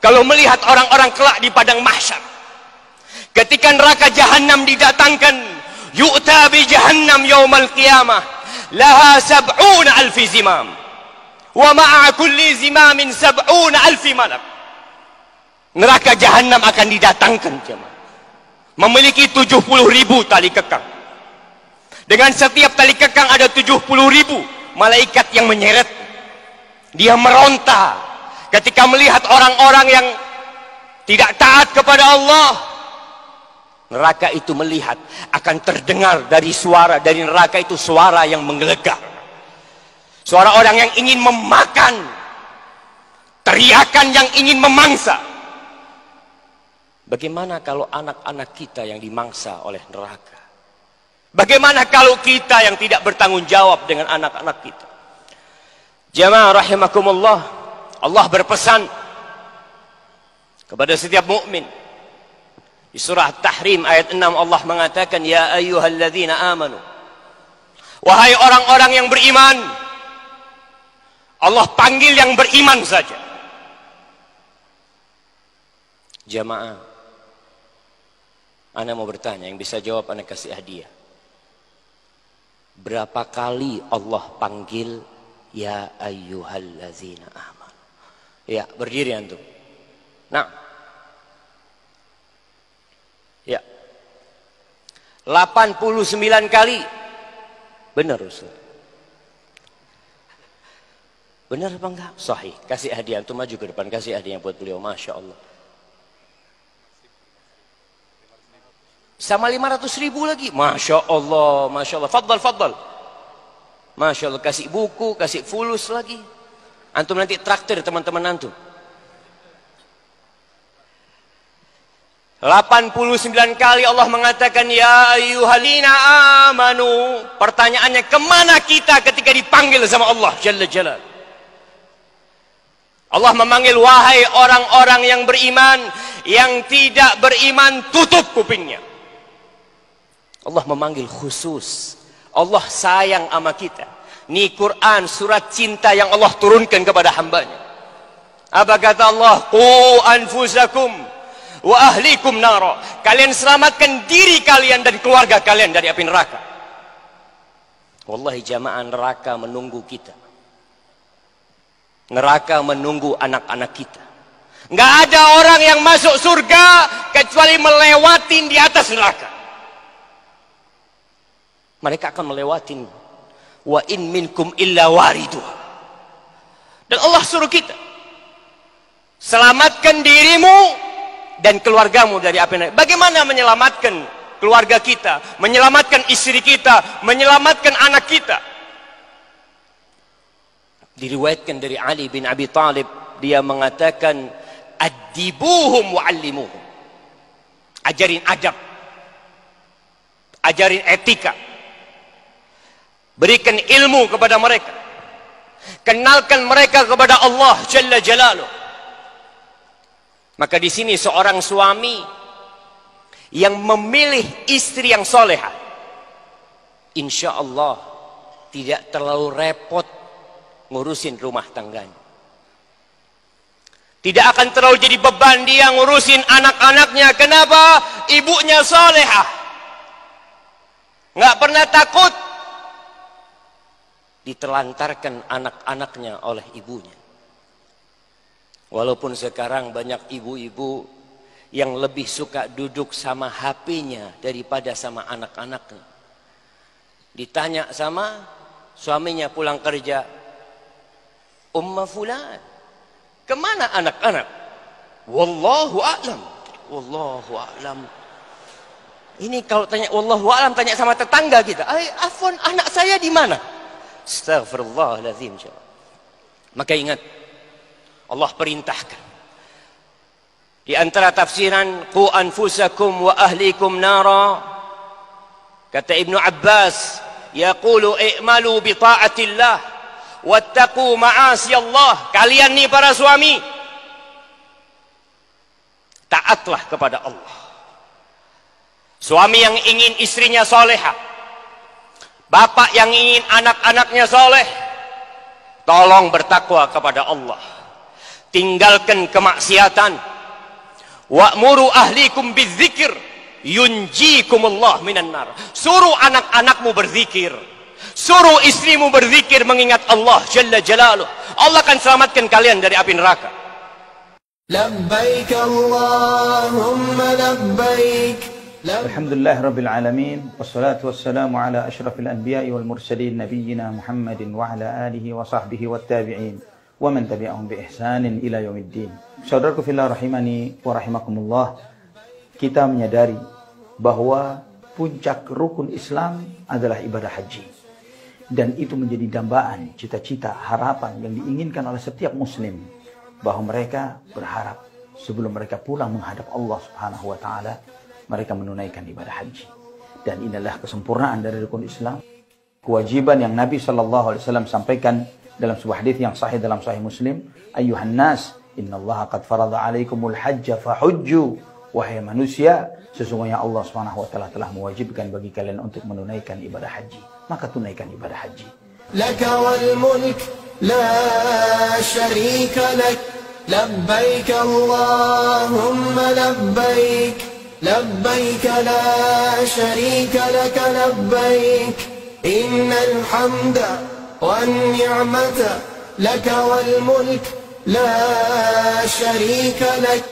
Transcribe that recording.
Kalau melihat orang-orang kelak di padang mahsyar, ketika neraka Jahannam didatangkan, yu'ta bi Jahannam yaumal qiyamah laha sab'una alfi zimam wa ma'a kulli zimamin sab'una alfi malak. Neraka Jahannam akan didatangkan, jemaah, memiliki 70.000 tali kekang. Dengan setiap tali kekang ada 70.000 malaikat yang menyeret. Dia meronta ketika melihat orang-orang yang tidak taat kepada Allah. Neraka itu melihat, akan terdengar dari suara dari neraka itu suara yang menggelegar. Suara orang yang ingin memakan, teriakan yang ingin memangsa. Bagaimana kalau anak-anak kita yang dimangsa oleh neraka? Bagaimana kalau kita yang tidak bertanggung jawab dengan anak-anak kita? Jamaah rahimakumullah, Allah berpesan kepada setiap mukmin. Di surah Tahrim ayat 6 Allah mengatakan, ya ayyuhalladzina amanu, wahai orang-orang yang beriman. Allah panggil yang beriman saja. Jamaah, ana mau bertanya, yang bisa jawab ana kasih hadiah. Berapa kali Allah panggil ya ayyuhalladzina amanu? Ya, berdiri antum. Nah, ya, 89 kali. Benar Ustaz? Benar apa enggak? Sahih. Kasih hadiah, antum maju ke depan, kasih hadiah buat beliau. Masya Allah. Sama 500.000 lagi. Masya Allah, Masya Allah. Fadal, fadal. Masya Allah, kasih buku, kasih fulus lagi. Antum nanti traktir teman-teman antum. 89 kali Allah mengatakan ya ayyuhallina amanu. Pertanyaannya, kemana kita ketika dipanggil sama Allah Jalla Jalal? Allah memanggil, wahai orang-orang yang beriman. Yang tidak beriman tutup kupingnya. Allah memanggil khusus. Allah sayang sama kita. Ini Quran, surat cinta yang Allah turunkan kepada hambanya. Apa kata Allah? Qu anfusakum wa ahlikum nara. Kalian selamatkan diri kalian dan keluarga kalian dari api neraka. Wallahi jamaah, neraka menunggu kita. Neraka menunggu anak-anak kita. Nggak ada orang yang masuk surga kecuali melewatin di atas neraka. Mereka akan melewatin. Wa in minkum illa wariduha. Dan Allah suruh kita, selamatkan dirimu dan keluargamu dari api neraka. Bagaimana menyelamatkan keluarga kita, menyelamatkan istri kita, menyelamatkan anak kita? Diriwayatkan dari Ali bin Abi Thalib, dia mengatakan, adibuhum wa'allimuhum. Ajarin adab, ajarin etika, berikan ilmu kepada mereka, kenalkan mereka kepada Allah Jalla Jalaluh. Maka di sini seorang suami yang memilih istri yang solehah, insya Allah tidak terlalu repot ngurusin rumah tangganya. Tidak akan terlalu jadi beban dia ngurusin anak-anaknya. Kenapa? Ibunya solehah, nggak pernah takut ditelantarkan anak-anaknya oleh ibunya. Walaupun sekarang banyak ibu-ibu yang lebih suka duduk sama HP-nya daripada sama anak-anaknya. Ditanya sama suaminya pulang kerja, Umma fulan, kemana anak-anak? Wallahu a'lam. Wallahu a'lam. Ini kalau tanya wallahu a'lam, tanya sama tetangga kita, afwan, anak saya di mana? Astaghfirullahaladzim. Maka ingat, Allah perintahkan di antara tafsiran qu anfusakum wa ahlikum nara, kata Ibnu Abbas, yaqulu i'malu bi ta'atillah wattaqu ma'asiyallah. Kalian nih para suami, taatlah kepada Allah. Suami yang ingin istrinya solehah, bapak yang ingin anak-anaknya soleh, tolong bertakwa kepada Allah. tinggalkan kemaksiatan. Wa'muru ahlikum bidzikir yunjikumullah minan nar. Suruh anak-anakmu berzikir, suruh istrimu berzikir mengingat Allah Jalla Jalaluh. Allah akan selamatkan kalian dari api neraka. Labbaik Allahumma labbaik. Alhamdulillah Rabbil Alamin. Wassalatu wassalamu ala ashrafil anbiya'i wal mursalin Nabiyyina Muhammadin wa ala alihi wa sahbihi wa tabi'in wa man tabi'ahum bi ihsanin ila yaumiddin. Saudaraku fillah rahimani wa rahimakumullah, kita menyadari bahwa puncak rukun Islam adalah ibadah haji. Dan itu menjadi dambaan, cita-cita, harapan yang diinginkan oleh setiap muslim, bahwa mereka berharap sebelum mereka pulang menghadap Allah Subhanahu wa taala, mereka menunaikan ibadah haji. Dan inilah kesempurnaan dari rukun Islam. Kewajiban yang Nabi SAW sampaikan dalam sebuah hadis yang sahih dalam Sahih Muslim, ayyuhan nas, innallaha qad farada alaikumul hajja fahujju. Wahai manusia, sesungguhnya Allah Subhanahu wa taala telah mewajibkan bagi kalian untuk menunaikan ibadah haji. Maka tunaikan ibadah haji. Laka wal mulk la syarika lak. Labbaik Allahumma labbaik. لبيك لا شريك لك لبيك إن الحمد والنعمة لك والملك لا شريك لك